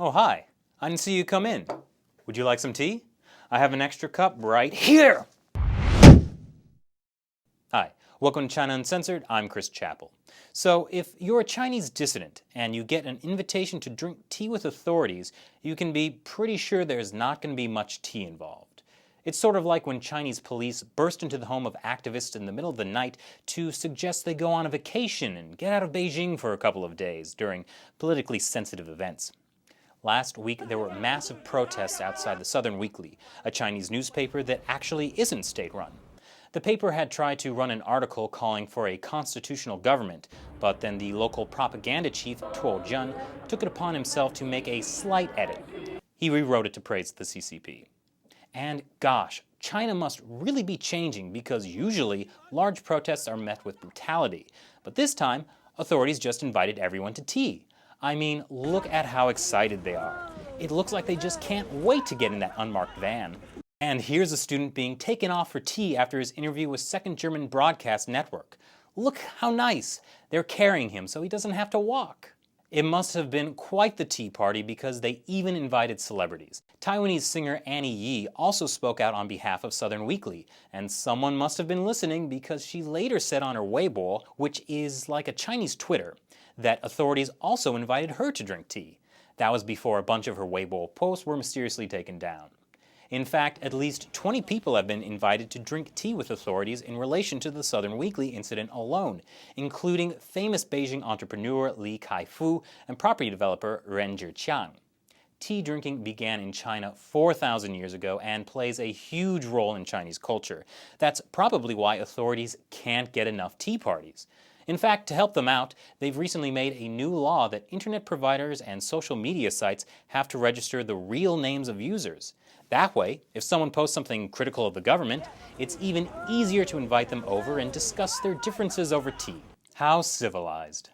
Oh, hi. I didn't see you come in. Would you like some tea? I have an extra cup right here. Hi, welcome to China Uncensored. I'm Chris Chappell. So, if you're a Chinese dissident and you get an invitation to drink tea with authorities, you can be pretty sure there's not going to be much tea involved. It's sort of like when Chinese police burst into the home of activists in the middle of the night to suggest they go on a vacation and get out of Beijing for a couple of days during politically sensitive events. Last week, there were massive protests outside the Southern Weekly, a Chinese newspaper that actually isn't state-run. The paper had tried to run an article calling for a constitutional government, but then the local propaganda chief, Tuo Jun, took it upon himself to make a slight edit. He rewrote it to praise the CCP. And gosh, China must really be changing because usually large protests are met with brutality. But this time, authorities just invited everyone to tea. I mean, look at how excited they are. It looks like they just can't wait to get in that unmarked van. And here's a student being taken off for tea after his interview with Second German Broadcast Network. Look how nice. They're carrying him so he doesn't have to walk. It must have been quite the tea party because they even invited celebrities. Taiwanese singer Annie Yi also spoke out on behalf of Southern Weekly, and someone must have been listening because she later said on her Weibo, which is like a Chinese Twitter, that authorities also invited her to drink tea. That was before a bunch of her Weibo posts were mysteriously taken down. In fact, at least 20 people have been invited to drink tea with authorities in relation to the Southern Weekly incident alone, including famous Beijing entrepreneur Li Kai-fu and property developer Ren Zhiqiang. Tea drinking began in China 4,000 years ago and plays a huge role in Chinese culture. That's probably why authorities can't get enough tea parties. In fact, to help them out, they've recently made a new law that internet providers and social media sites have to register the real names of users. That way, if someone posts something critical of the government, it's even easier to invite them over and discuss their differences over tea. How civilized.